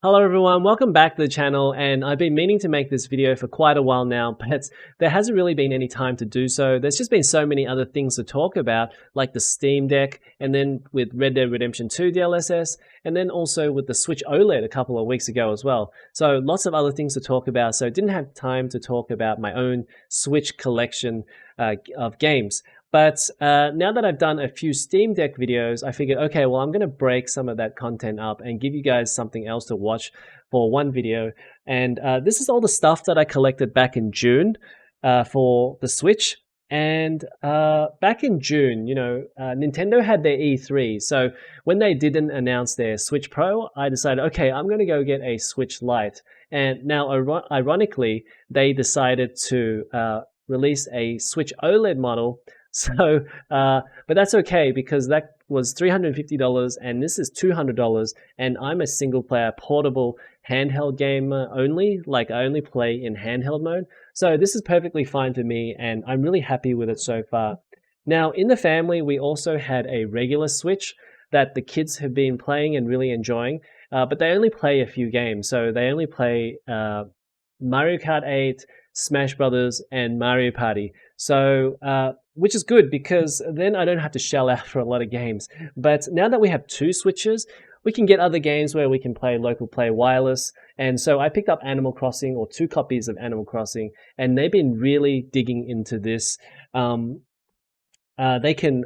Hello everyone, welcome back to the channel, and I've been meaning to make this video for quite a while now, but there hasn't really been any time to do so. There's just been so many other things to talk about, like the Steam Deck, and then with Red Dead Redemption 2 DLSS, and then also with the Switch OLED a couple of weeks ago as well. So lots of other things to talk about, so didn't have time to talk about my own Switch collection of games. But now that I've done a few Steam Deck videos, I figured, okay, well, I'm going to break some of that content up and give you guys something else to watch for one video. And this is all the stuff that I collected back in June for the Switch. And back in June, Nintendo had their E3. So when they didn't announce their Switch Pro, I decided, okay, I'm going to go get a Switch Lite. And now, ironically, they decided to release a Switch OLED model. So, but that's okay because that was $350 and this is $200, and I'm a single player portable handheld gamer only. Like, I only play in handheld mode. So this is perfectly fine for me and I'm really happy with it so far. Now, in the family, we also had a regular Switch that the kids have been playing and really enjoying, but they only play a few games. So they only play Mario Kart 8, Smash Brothers, and Mario Party. So, which is good because then I don't have to shell out for a lot of games. But now that we have two Switches, we can get other games where we can play local play wireless. And so I picked up Animal Crossing, or 2 copies of Animal Crossing, and they've been really digging into this. They can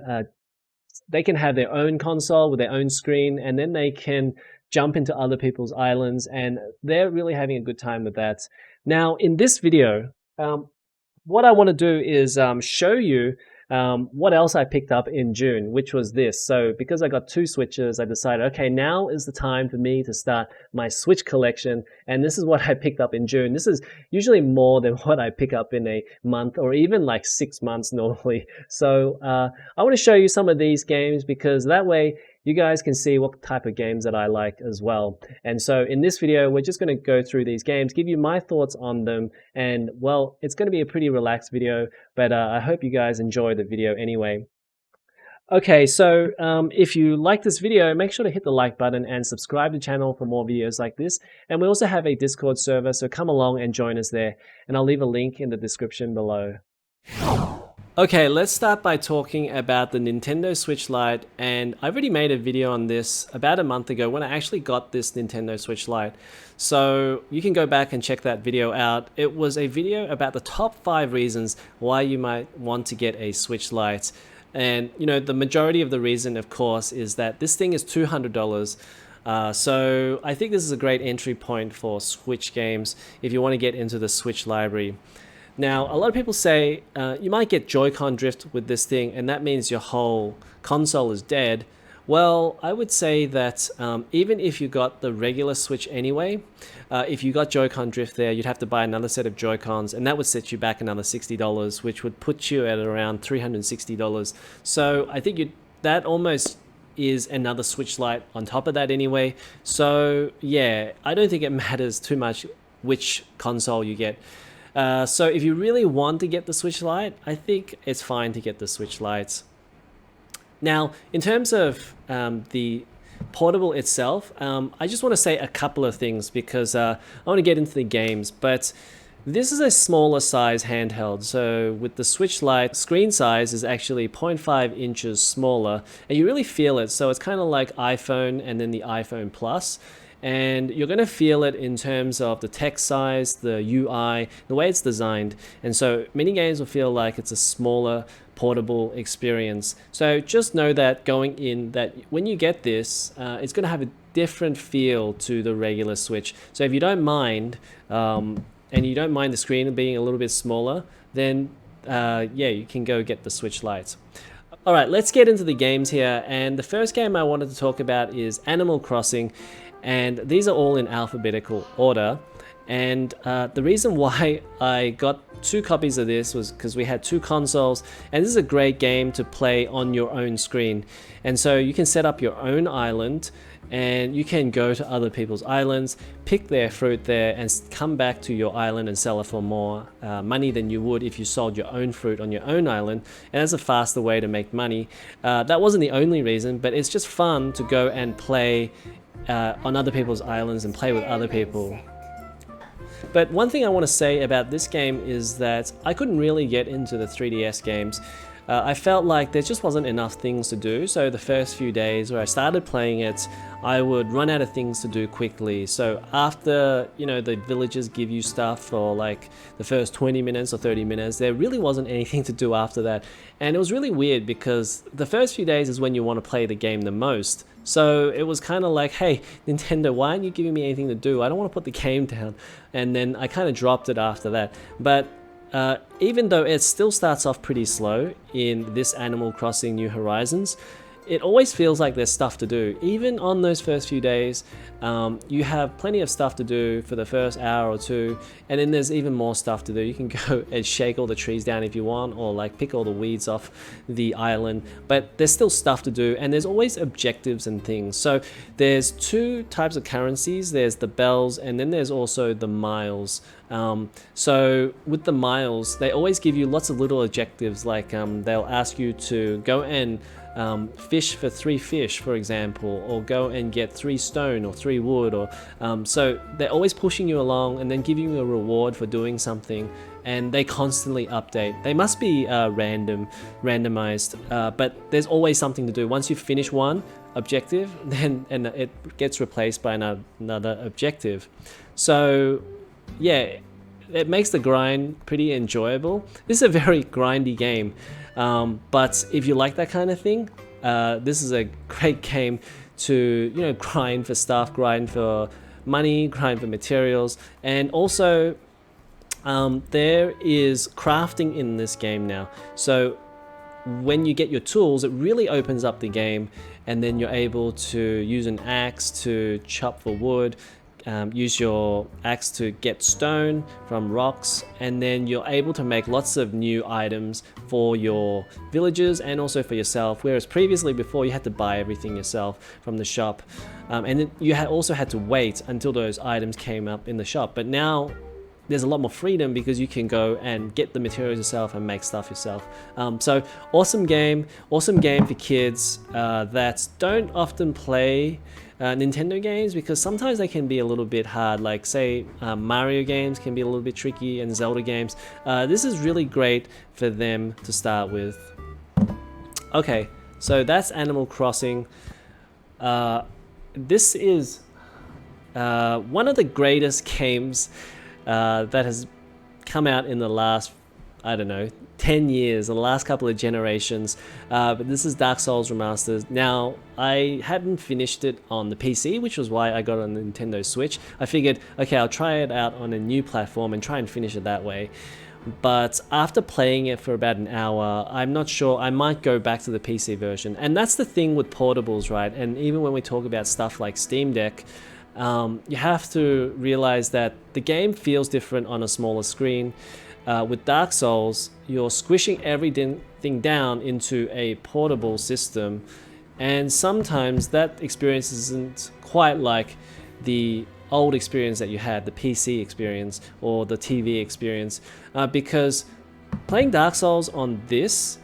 have their own console with their own screen, and then they can jump into other people's islands, and they're really having a good time with that. Now, in this video, what I want to do is show you what else I picked up in June, which was this. So because I got 2 Switches, I decided, okay, now is the time for me to start my Switch collection. And this is what I picked up in June. This is usually more than what I pick up in a month, or even like 6 months normally. So I want to show you some of these games because that way you guys can see what type of games that I like as well. And so in this video, we're just going to go through these games, give you my thoughts on them, and well, it's going to be a pretty relaxed video, but I hope you guys enjoy the video anyway. Okay, so if you like this video, make sure to hit the like button and subscribe to the channel for more videos like this. And we also have a Discord server, so come along and join us there. And I'll leave a link in the description below. Okay, let's start by talking about the Nintendo Switch Lite, and I already made a video on this about a month ago when I actually got this Nintendo Switch Lite. So you can go back and check that video out. It was a video about the top 5 reasons why you might want to get a Switch Lite. And the majority of the reason, of course, is that this thing is $200. So I think this is a great entry point for Switch games if you want to get into the Switch library. Now, a lot of people say you might get Joy-Con drift with this thing, and that means your whole console is dead. Well, I would say that even if you got the regular Switch anyway, if you got Joy-Con drift there, you'd have to buy another set of Joy-Cons, and that would set you back another $60, which would put you at around $360. So I think that almost is another Switch Lite on top of that anyway. So yeah, I don't think it matters too much which console you get. So if you really want to get the Switch Lite, I think it's fine to get the Switch Lite. Now, in terms of the portable itself, I just want to say a couple of things because I want to get into the games, but this is a smaller size handheld. So with the Switch Lite, screen size is actually 0.5 inches smaller, and you really feel it. So it's kind of like iPhone and then the iPhone Plus. And you're going to feel it in terms of the text size, the UI, the way it's designed. And so many games will feel like it's a smaller, portable experience. So just know that going in, that when you get this, it's going to have a different feel to the regular Switch. So if you don't mind, and you don't mind the screen being a little bit smaller, then yeah, you can go get the Switch Lite. All right, let's get into the games here. And the first game I wanted to talk about is Animal Crossing. And these are all in alphabetical order. And the reason why I got 2 copies of this was because we had 2 consoles, and this is a great game to play on your own screen. And so you can set up your own island, and you can go to other people's islands, pick their fruit there, and come back to your island and sell it for more money than you would if you sold your own fruit on your own island. And that's a faster way to make money. That wasn't the only reason, but it's just fun to go and play on other people's islands and play with other people. But one thing I want to say about this game is that I couldn't really get into the 3DS games. I felt like there just wasn't enough things to do, so the first few days where I started playing it, I would run out of things to do quickly. So after, you know, the villagers give you stuff for like the first 20 minutes or 30 minutes, there really wasn't anything to do after that. And it was really weird because the first few days is when you want to play the game the most. So it was kind of like, hey, Nintendo, why aren't you giving me anything to do? I don't want to put the game down. And then I kind of dropped it after that. But even though it still starts off pretty slow in this Animal Crossing New Horizons, it always feels like there's stuff to do. Even on those first few days, you have plenty of stuff to do for the first hour or two, and then there's even more stuff to do. You can go and shake all the trees down if you want, or like pick all the weeds off the island, but there's still stuff to do, and there's always objectives and things. So there's two types of currencies. There's the bells, and then there's also the miles. So with the miles, they always give you lots of little objectives, like they'll ask you to go and fish for 3 fish, for example, or go and get 3 stone or 3 wood, or so they're always pushing you along and then giving you a reward for doing something, and they constantly update. They must be randomized, but there's always something to do. Once you finish one objective, then it gets replaced by another objective. So yeah, it makes the grind pretty enjoyable. This is a very grindy game. But if you like that kind of thing, this is a great game to, you know, grind for stuff, grind for money, grind for materials, and also there is crafting in this game now. So when you get your tools, it really opens up the game, and then you're able to use an axe to chop for wood, use your axe to get stone from rocks, and then you're able to make lots of new items for your villagers and also for yourself, whereas previously, before, you had to buy everything yourself from the shop, and then you also had to wait until those items came up in the shop. But now there's a lot more freedom because you can go and get the materials yourself and make stuff yourself. So awesome game for kids that don't often play Nintendo games, because sometimes they can be a little bit hard, like say Mario games can be a little bit tricky, and Zelda games. This is really great for them to start with. Okay, so that's Animal Crossing. This is one of the greatest games that has come out in the last, I don't know, 10 years, the last couple of generations, but this is Dark Souls Remastered. Now, I hadn't finished it on the PC, which was why I got on the Nintendo Switch. I figured, okay, I'll try it out on a new platform and try and finish it that way. But after playing it for about an hour, I'm not sure, I might go back to the PC version. And that's the thing with portables, right? And even when we talk about stuff like Steam Deck, you have to realize that the game feels different on a smaller screen. With Dark Souls, you're squishing everything down into a portable system, and sometimes that experience isn't quite like the old experience that you had, the PC experience or the TV experience, because playing Dark Souls on this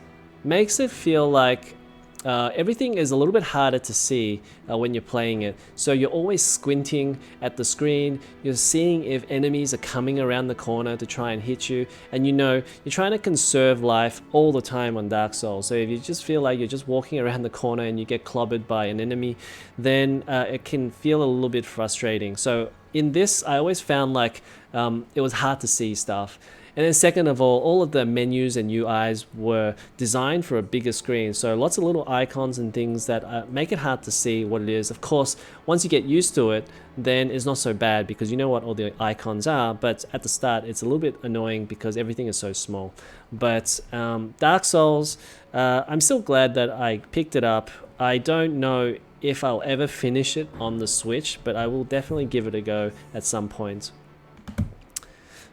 makes it feel like everything is a little bit harder to see when you're playing it. So you're always squinting at the screen, you're seeing if enemies are coming around the corner to try and hit you, and you know, you're trying to conserve life all the time on Dark Souls. So if you just feel like you're just walking around the corner and you get clobbered by an enemy, then it can feel a little bit frustrating. So in this, I always found like it was hard to see stuff. And then second of all of the menus and UIs were designed for a bigger screen. So lots of little icons and things that make it hard to see what it is. Of course, once you get used to it, then it's not so bad because you know what all the icons are. But at the start, it's a little bit annoying because everything is so small. But Dark Souls, I'm still glad that I picked it up. I don't know if I'll ever finish it on the Switch, but I will definitely give it a go at some point.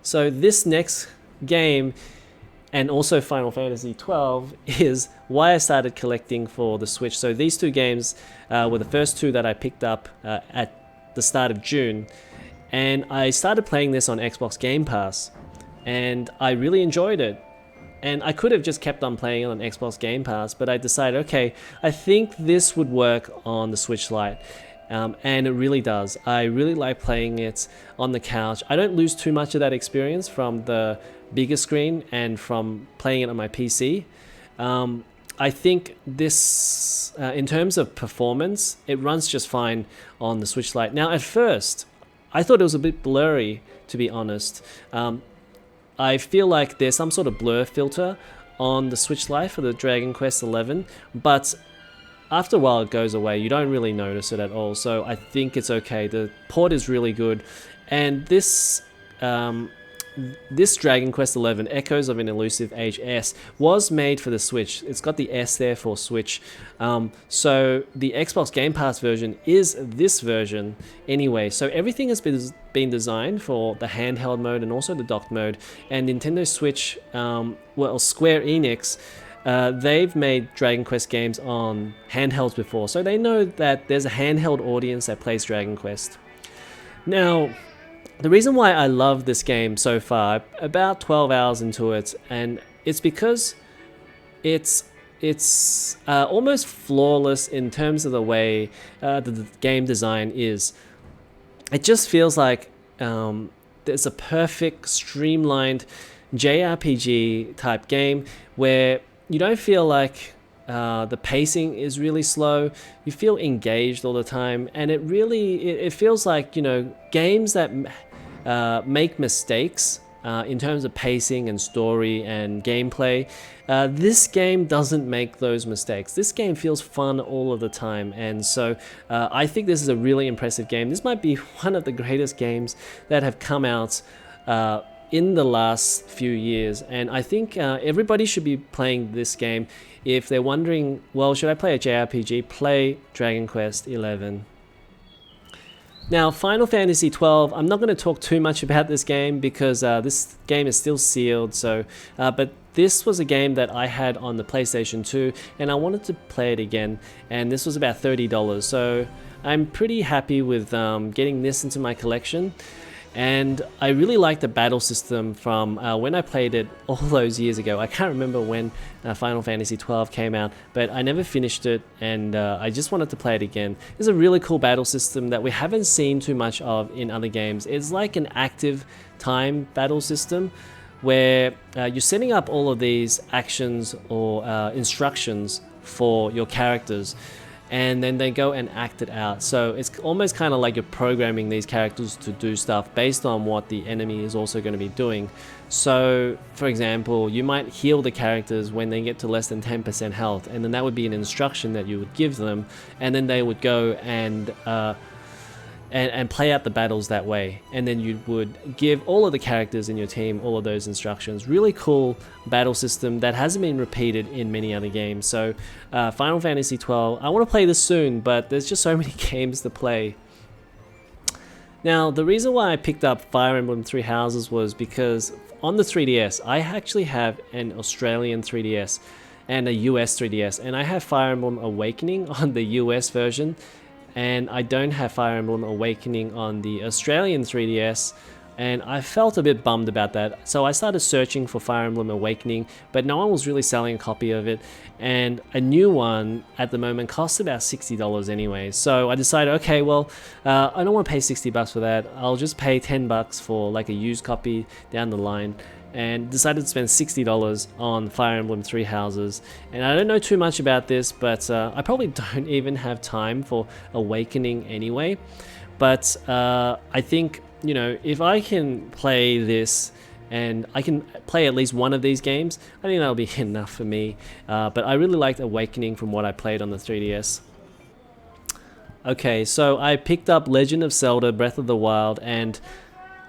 So this next game and also Final Fantasy XII is why I started collecting for the Switch. So these two games were the first two that I picked up at the start of June, and I started playing this on Xbox Game Pass, and I really enjoyed it. And I could have just kept on playing it on Xbox Game Pass, but I decided, okay, I think this would work on the Switch Lite. And it really does. I really like playing it on the couch. I don't lose too much of that experience from the bigger screen and from playing it on my PC. I think this, in terms of performance, it runs just fine on the Switch Lite. Now, at first, I thought it was a bit blurry, to be honest. I feel like there's some sort of blur filter on the Switch Lite for the Dragon Quest XI, but after a while it goes away. You don't really notice it at all, so I think it's okay. The port is really good, and this Dragon Quest XI, Echoes of an Elusive Age S, was made for the Switch. It's got the S there for Switch. So the Xbox Game Pass version is this version anyway. So everything has been designed for the handheld mode and also the docked mode. And Nintendo Switch, well, Square Enix, they've made Dragon Quest games on handhelds before. So they know that there's a handheld audience that plays Dragon Quest. Now, the reason why I love this game so far, about 12 hours into it, and it's because it's almost flawless in terms of the way the game design is. It just feels like there's a perfect, streamlined JRPG type game where you don't feel like the pacing is really slow. You feel engaged all the time, and it feels like, you know, games that make mistakes in terms of pacing and story and gameplay. This game doesn't make those mistakes. This game feels fun all of the time, and so I think this is a really impressive game. This might be one of the greatest games that have come out in the last few years, and I think everybody should be playing this game. If they're wondering, well, should I play a JRPG? Play Dragon Quest XI. Now, Final Fantasy XII, I'm not going to talk too much about this game because this game is still sealed. So, but this was a game that I had on the PlayStation 2, and I wanted to play it again, and this was about $30. So I'm pretty happy with getting this into my collection. And I really like the battle system from when I played it all those years ago. I can't remember when Final Fantasy XII came out, but I never finished it, and I just wanted to play it again. It's a really cool battle system that we haven't seen too much of in other games. It's like an active time battle system where you're setting up all of these actions or instructions for your characters, and then they go and act it out. So it's almost kind of like you're programming these characters to do stuff based on what the enemy is also going to be doing. So, for example, you might heal the characters when they get to less than 10% health, and then that would be an instruction that you would give them, and then they would go and play out the battles that way. And then you would give all of the characters in your team all of those instructions. Really cool battle system that hasn't been repeated in many other games. So Final Fantasy XII, I want to play this soon, but there's just so many games to play. Now, the reason why I picked up Fire Emblem Three Houses was because on the 3DS, I actually have an Australian 3DS and a US 3DS, and I have Fire Emblem Awakening on the US version, and I don't have Fire Emblem Awakening on the Australian 3DS, and I felt a bit bummed about that. So I started searching for Fire Emblem Awakening, but no one was really selling a copy of it, and a new one at the moment costs about $60 anyway. So I decided, okay, well, I don't want to pay $60 for that. I'll just pay $10 for like a used copy down the line, and decided to spend $60 on Fire Emblem Three Houses. And I don't know too much about this, but I probably don't even have time for Awakening anyway. But I think, you know, if I can play this and I can play at least one of these games, I think that'll be enough for me. But I really liked Awakening from what I played on the 3DS. Okay, so I picked up Legend of Zelda Breath of the Wild, and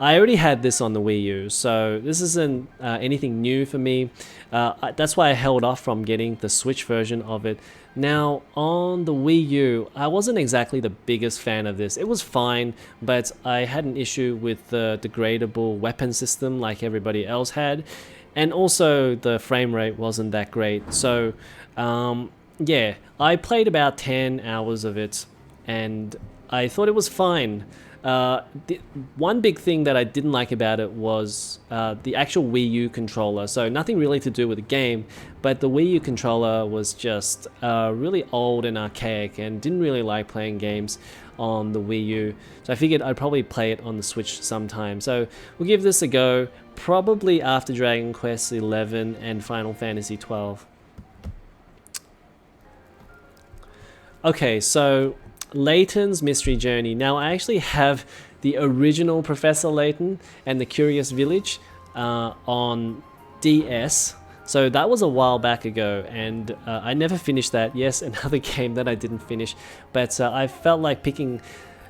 I already had this on the Wii U, so this isn't anything new for me. That's why I held off from getting the Switch version of it. Now, on the Wii U, I wasn't exactly the biggest fan of this. It was fine, but I had an issue with the degradable weapon system like everybody else had. and also the frame rate wasn't that great. So yeah, I played about 10 hours of it, and I thought it was fine. The one big thing that I didn't like about it was the actual Wii U controller. So nothing really to do with the game, but the Wii U controller was just really old and archaic, and didn't really like playing games on the Wii U. So I figured I'd probably play it on the Switch sometime. So we'll give this a go, probably after Dragon Quest XI and Final Fantasy XII. Okay, so Layton's Mystery Journey. Now, I actually have the original Professor Layton and the Curious Village on DS. So that was a while back ago, and I never finished that. Yes, another game that I didn't finish, but I felt like picking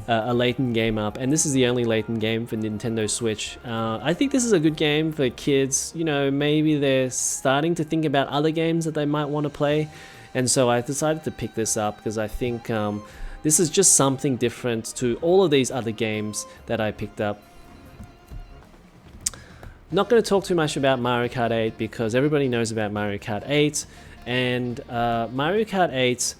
a Layton game up, and this is the only Layton game for Nintendo Switch. I think this is a good game for kids. You know, maybe they're starting to think about other games that they might want to play. And so I decided to pick this up because I think this is just something different to all of these other games that I picked up. Not going to talk too much about Mario Kart 8 because everybody knows about Mario Kart 8, and Mario Kart 8,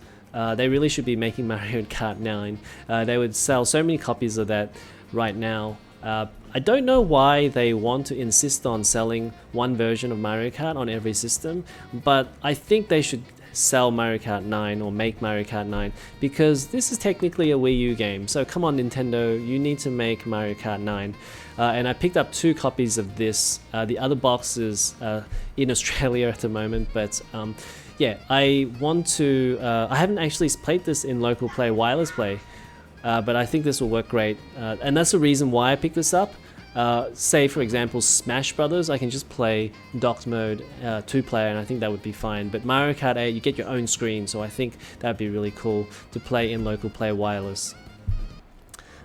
they really should be making Mario Kart 9. They would sell so many copies of that right now. I don't know why they want to insist on selling one version of Mario Kart on every system, but I think they should sell Mario Kart 9 or make Mario Kart 9, because this is technically a Wii U game. So come on, Nintendo, you need to make Mario Kart 9. And I picked up 2 copies of this. The other box is in Australia at the moment, but yeah, I want to... I haven't actually played this in local play, wireless play, but I think this will work great. And that's the reason why I picked this up. Say for example Smash Brothers, I can just play docked mode 2-player, and I think that would be fine. But Mario Kart 8, you get your own screen, so I think that'd be really cool to play in local play wireless.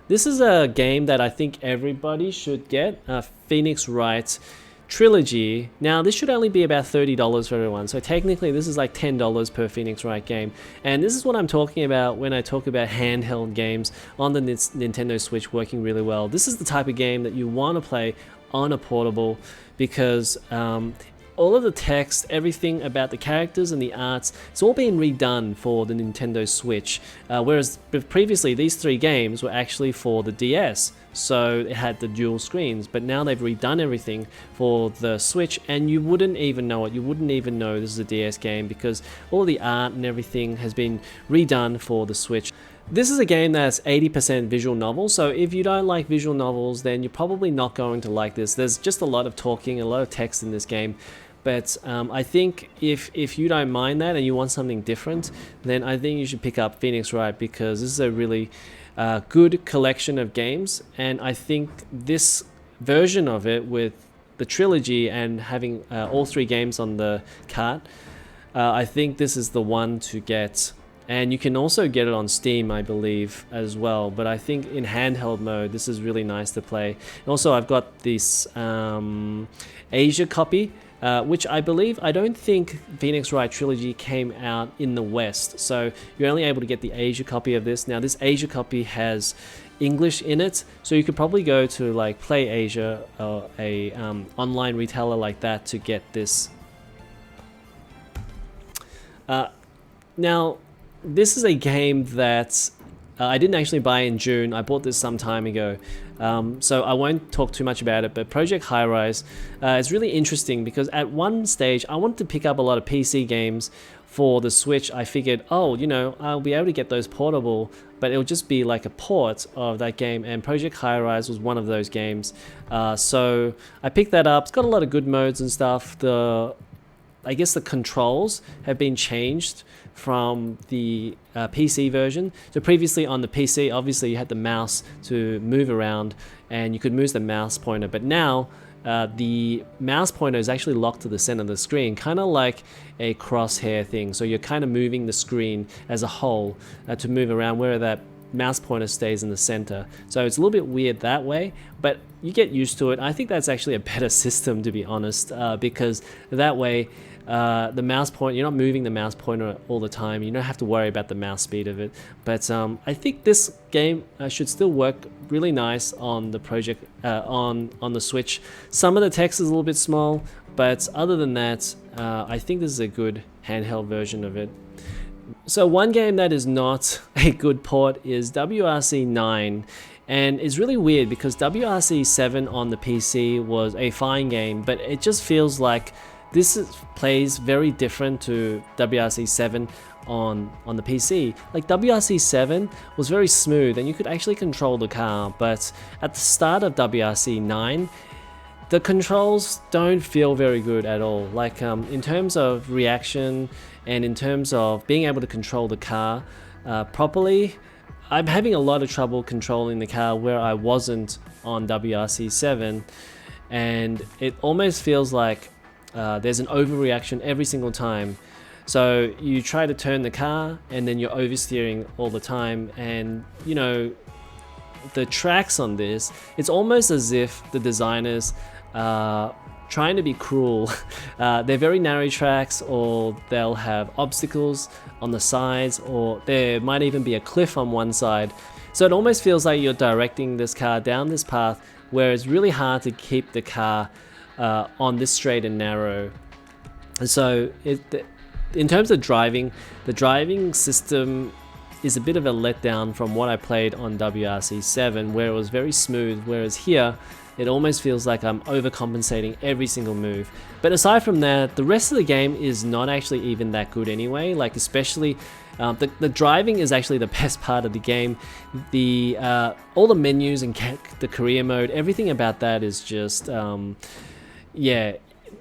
This is a game that I think everybody should get, Phoenix Wright Trilogy. Now this should only be about $30 for everyone, so technically this is like $10 per Phoenix Wright game, and this is what I'm talking about when I talk about handheld games on the Nintendo Switch working really well. This is the type of game that you want to play on a portable, because all of the text, everything about the characters and the arts, it's all been redone for the Nintendo Switch, whereas previously these 3 games were actually for the DS. So it had the dual screens, but now they've redone everything for the Switch, and you wouldn't even know it. You wouldn't even know this is a DS game, because all the art and everything has been redone for the Switch. This is a game that's 80% visual novel, so if you don't like visual novels, then you're probably not going to like this. There's just a lot of talking, a lot of text in this game. But I think if you don't mind that and you want something different, then I think you should pick up Phoenix Wright, because this is a really good collection of games, and I think this version of it with the trilogy and having all 3 games on the cart, I think this is the one to get. And you can also get it on Steam, I believe, as well, but I think in handheld mode this is really nice to play. And also I've got this Asia copy, which I believe, I don't think Phoenix Wright Trilogy came out in the West, so you're only able to get the Asia copy of this. Now this Asia copy has English in it, so you could probably go to like Play Asia or a online retailer like that to get this. Now this is a game that I didn't actually buy in June. I bought this some time ago, so I won't talk too much about it, but Project Highrise is really interesting, because at one stage I wanted to pick up a lot of PC games for the Switch. I figured, oh, you know, I'll be able to get those portable, but it'll just be like a port of that game, and Project Highrise was one of those games. So I picked that up. It's got a lot of good modes and stuff. I guess the controls have been changed from the PC version. So previously on the PC, obviously you had the mouse to move around and you could move the mouse pointer, but now the mouse pointer is actually locked to the center of the screen, kind of like a crosshair thing. So you're kind of moving the screen as a whole to move around, where that mouse pointer stays in the center. So it's a little bit weird that way, but you get used to it. I think that's actually a better system, to be honest, because that way The mouse point, you're not moving the mouse pointer all the time. You don't have to worry about the mouse speed of it. But I think this game should still work really nice on the project on the Switch. Some of the text is a little bit small, but other than that, I think this is a good handheld version of it. So one game that is not a good port is WRC 9. And it's really weird because WRC 7 on the PC was a fine game, but it just feels like plays very different to WRC 7 on the PC. Like WRC 7 was very smooth and you could actually control the car, but at the start of WRC 9, the controls don't feel very good at all. Like in terms of reaction and in terms of being able to control the car properly, I'm having a lot of trouble controlling the car where I wasn't on WRC 7, and it almost feels like there's an overreaction every single time. So you try to turn the car and then you're oversteering all the time, and you know, the tracks on this, it's almost as if the designers are trying to be cruel. They're very narrow tracks, or they'll have obstacles on the sides, or there might even be a cliff on one side. So it almost feels like you're directing this car down this path where it's really hard to keep the car on this straight and narrow. And so in terms of driving, the driving system is a bit of a letdown from what I played on WRC 7, where it was very smooth, whereas here it almost feels like I'm overcompensating every single move. But aside from that, the rest of the game is not actually even that good anyway. Like especially the driving is actually the best part of the game. All the menus and the career mode, everything about that is just yeah,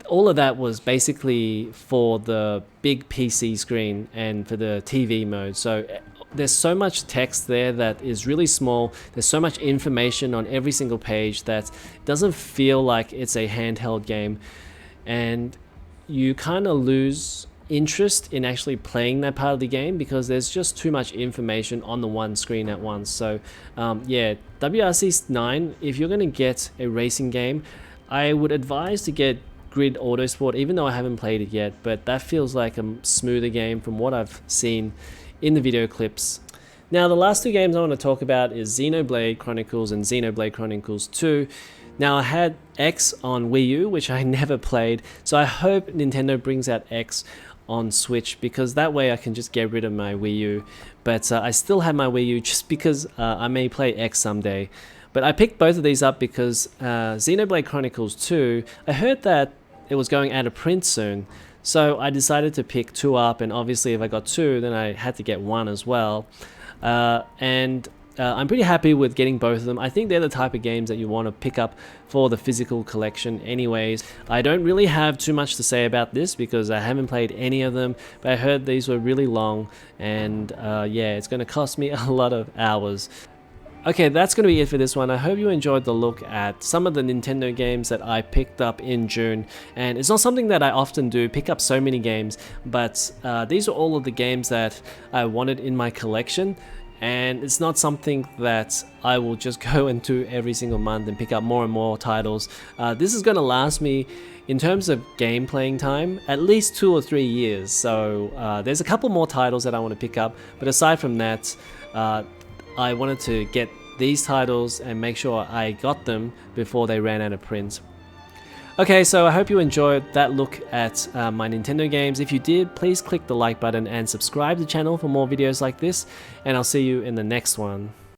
all of that was basically for the big PC screen and for the TV mode. So there's so much text there that is really small. There's so much information on every single page that doesn't feel like it's a handheld game, and you kind of lose interest in actually playing that part of the game because there's just too much information on the one screen at once. So yeah, WRC 9, if you're going to get a racing game, I would advise to get Grid Autosport, even though I haven't played it yet, but that feels like a smoother game from what I've seen in the video clips. Now the last two games I want to talk about is Xenoblade Chronicles and Xenoblade Chronicles 2. Now I had X on Wii U, which I never played, so I hope Nintendo brings out X on Switch, because that way I can just get rid of my Wii U. But I still have my Wii U just because I may play X someday. But I picked both of these up because Xenoblade Chronicles 2, I heard that it was going out of print soon. So I decided to pick 2 up, and obviously if I got 2, then I had to get 1 as well. I'm pretty happy with getting both of them. I think they're the type of games that you want to pick up for the physical collection anyways. I don't really have too much to say about this because I haven't played any of them, but I heard these were really long, and yeah, it's going to cost me a lot of hours. Okay, that's going to be it for this one. I hope you enjoyed the look at some of the Nintendo games that I picked up in June. And it's not something that I often do, pick up so many games, but these are all of the games that I wanted in my collection. And it's not something that I will just go into every single month and pick up more and more titles. This is going to last me, in terms of game playing time, at least 2 or 3 years. So there's a couple more titles that I want to pick up. But aside from that, I wanted to get these titles and make sure I got them before they ran out of print. Okay, so I hope you enjoyed that look at my Nintendo games. If you did, please click the like button and subscribe to the channel for more videos like this, and I'll see you in the next one.